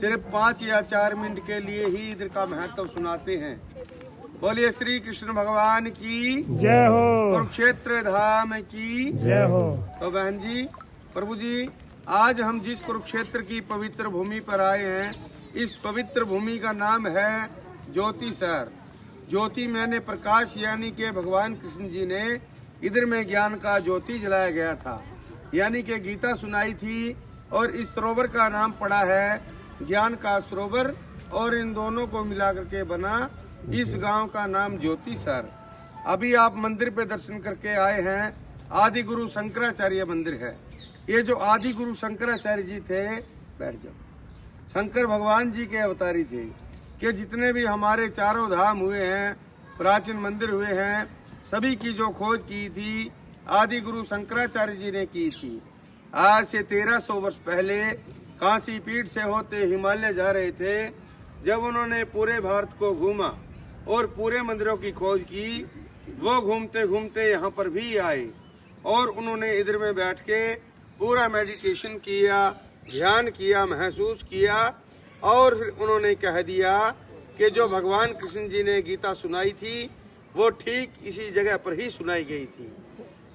सिर्फ 5 या 4 मिनट के लिए ही इधर का महत्व सुनाते हैं। बोलिए श्री कृष्ण भगवान की जय हो, कुरुक्षेत्र धाम की जय हो। तो बहन जी, प्रभु जी, आज हम जिस कुरुक्षेत्र की पवित्र भूमि पर आए हैं, इस पवित्र भूमि का नाम है ज्योति शहर। ज्योति मैंने प्रकाश, यानी कि भगवान कृष्ण जी ने इधर में ज्ञान का ज्योति जलाया गया था, यानी कि गीता सुनाई थी। और इस सरोवर का नाम पड़ा है ज्ञान का सरोवर, और इन दोनों को मिलाकर के बना इस गांव का नाम ज्योति शहर। अभी आप मंदिर पे दर्शन करके आए हैं, आदि गुरु शंकराचार्य मंदिर है। ये जो आदि गुरु शंकराचार्य जी थे, बैठ जाओ, शंकर भगवान जी के अवतारी थे कि जितने भी हमारे चारों धाम हुए हैं, प्राचीन मंदिर हुए हैं, सभी की जो खोज की थी आदि गुरु शंकराचार्य जी ने की थी। आज से 1300 वर्ष पहले काशी पीठ से होते हिमालय जा रहे थे, जब उन्होंने पूरे भारत को घूमा और पूरे मंदिरों की खोज की, वो घूमते घूमते यहाँ पर भी आए और उन्होंने इधर में बैठ के पूरा मेडिटेशन किया, ध्यान किया, महसूस किया, और फिर उन्होंने कह दिया कि जो भगवान कृष्ण जी ने गीता सुनाई थी वो ठीक इसी जगह पर ही सुनाई गई थी।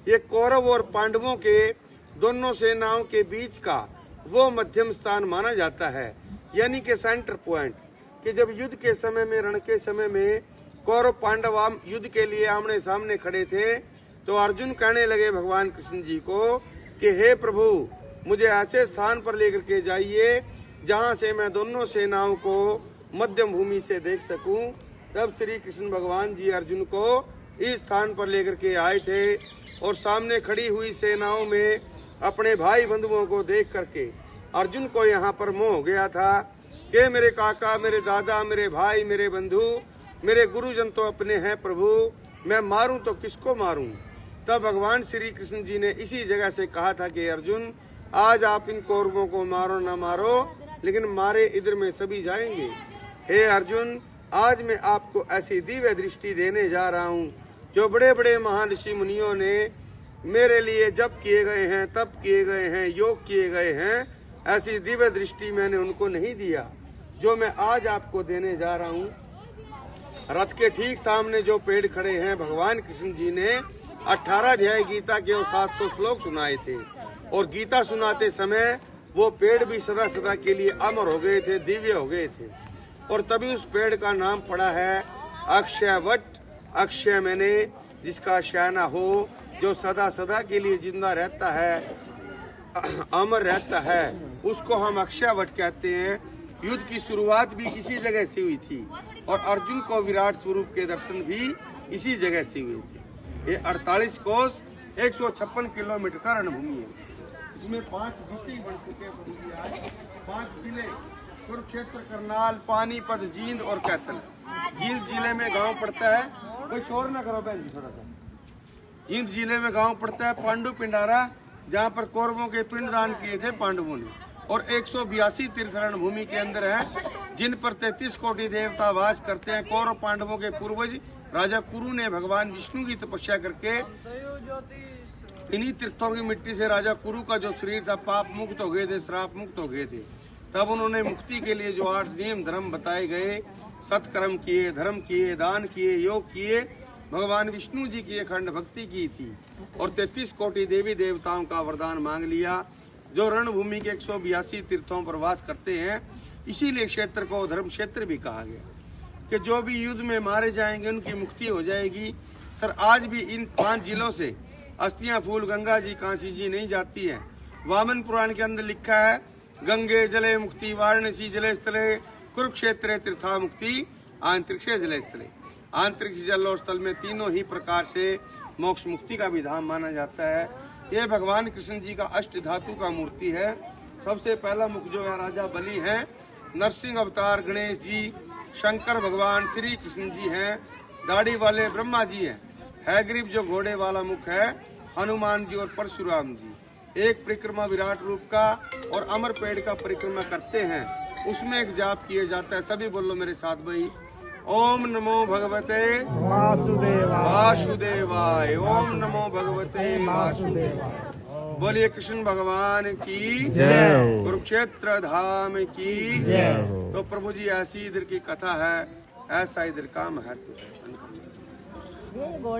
ये कौरव और पांडवों के दोनों सेनाओं के बीच का वो मध्यम स्थान माना जाता है, यानी कि सेंटर पॉइंट, कि जब युद्ध के समय में, रण के समय में कौरव पांडव युद्ध के लिए आमने सामने खड़े थे, तो अर्जुन कहने लगे भगवान कृष्ण जी को कि हे प्रभु, मुझे ऐसे स्थान पर लेकर के जाइए जहां से मैं दोनों सेनाओं को मध्यम भूमि से देख सकूं। तब श्री कृष्ण भगवान जी अर्जुन को इस स्थान पर लेकर के आए थे और सामने खड़ी हुई सेनाओं में अपने भाई बंधुओं को देख करके अर्जुन को यहाँ पर मोह हो गया था कि मेरे काका, मेरे दादा, मेरे भाई, मेरे बंधु, मेरे गुरुजन तो अपने हैं प्रभु, मैं मारूं तो किसको मारूं। तब भगवान श्री कृष्ण जी ने इसी जगह से कहा था कि अर्जुन, आज आप इन कौरवों को मारो ना मारो, लेकिन मारे इधर में सभी जाएंगे। हे अर्जुन, आज मैं आपको ऐसी दिव्य दृष्टि देने जा रहा हूँ जो बड़े बड़े महान ऋषि मुनियों ने मेरे लिए जप किए गए हैं, तप किए गए हैं, योग किए गए हैं, ऐसी दिव्य दृष्टि मैंने उनको नहीं दिया जो मैं आज आपको देने जा रहा हूँ। रथ के ठीक सामने जो पेड़ खड़े हैं, भगवान कृष्ण जी ने 18 अध्याय गीता के 700 श्लोक सुनाए थे, और गीता सुनाते समय वो पेड़ भी सदा सदा के लिए अमर हो गए थे, दिव्य हो गए थे। और तभी उस पेड़ का नाम पड़ा है अक्षय वट। अक्षय मैंने जिसका शयना हो, जो सदा सदा के लिए जिंदा रहता है, अमर रहता है, उसको हम अक्षय वट कहते हैं। युद्ध की शुरुआत भी इसी जगह से हुई थी और अर्जुन को विराट स्वरूप के दर्शन भी इसी जगह से हुए थे। ये 48 कोस 156 किलोमीटर का रणभूमि है। इसमें 5 डिस्ट्रिक्ट बन चुके हैं, 5 जिले, कुरुक्षेत्र, करनाल, पानीपत, जींद और कैथल। जींद जिले में गांव पड़ता है, कोई शोर ना करो बहन जी थोड़ा सा। जींद जिले में गांव पड़ता है पांडु पिंडारा, जहां पर कौरवों के पिंडदान किए थे पांडवों ने, और 182 तीर्थ रणभूमि के अंदर है, जिन पर 33 कोटि देवता वास करते हैं। कौरव पांडवों के पूर्वज राजा कुरु ने भगवान विष्णु की तपस्या करके इन्हीं तीर्थों की मिट्टी से राजा कुरु का जो शरीर था, पाप मुक्त हो गए थे, श्राप मुक्त हो गए थे। तब उन्होंने मुक्ति के लिए जो 8 नियम धर्म बताए गए, सत्कर्म किए, धर्म किए, दान किए, योग किए, भगवान विष्णु जी की अखंड भक्ति की थी और 33 कोटि देवी देवताओं का वरदान मांग लिया, जो रणभूमि के 182 तीर्थों पर वास करते हैं। इसीलिए क्षेत्र को धर्म क्षेत्र भी कहा गया कि जो भी युद्ध में मारे जाएंगे उनकी मुक्ति हो जाएगी। सर, आज भी इन 5 जिलों से अस्थियां फूल गंगा जी, काशी जी नहीं जाती है। वामन पुराण के अंदर लिखा है, गंगे जले मुक्ति, वाराणसी जले स्थले, कुरुक्षेत्र तीर्था मुक्ति, आंतरिक्ष जले स्थले। आंतरिक्ष जल और स्थल में तीनों ही प्रकार से मोक्ष मुक्ति का भी धाम माना जाता है। ये भगवान कृष्ण जी का अष्ट धातु का मूर्ति है। सबसे पहला मुख जो है राजा बलि है, नरसिंह अवतार गणेश जी, शंकर भगवान श्री कृष्ण जी हैं, दाढ़ी वाले ब्रह्मा जी हैं, हैग्रीव जो घोड़े वाला मुख है हनुमान जी और परशुराम जी। एक परिक्रमा विराट रूप का और अमर पेड़ का परिक्रमा करते हैं, उसमें एक जाप किया जाता है। सभी बोलो मेरे साथ भाई, ओम नमो भगवते वासुदेवाय, ओम नमो भगवते वासुदेवाय। बोलिए कृष्ण भगवान की जय हो। कुरुक्षेत्र धाम की जय हो। तो प्रभु जी ऐसी इधर की कथा है, ऐसा इधर का महत्व है।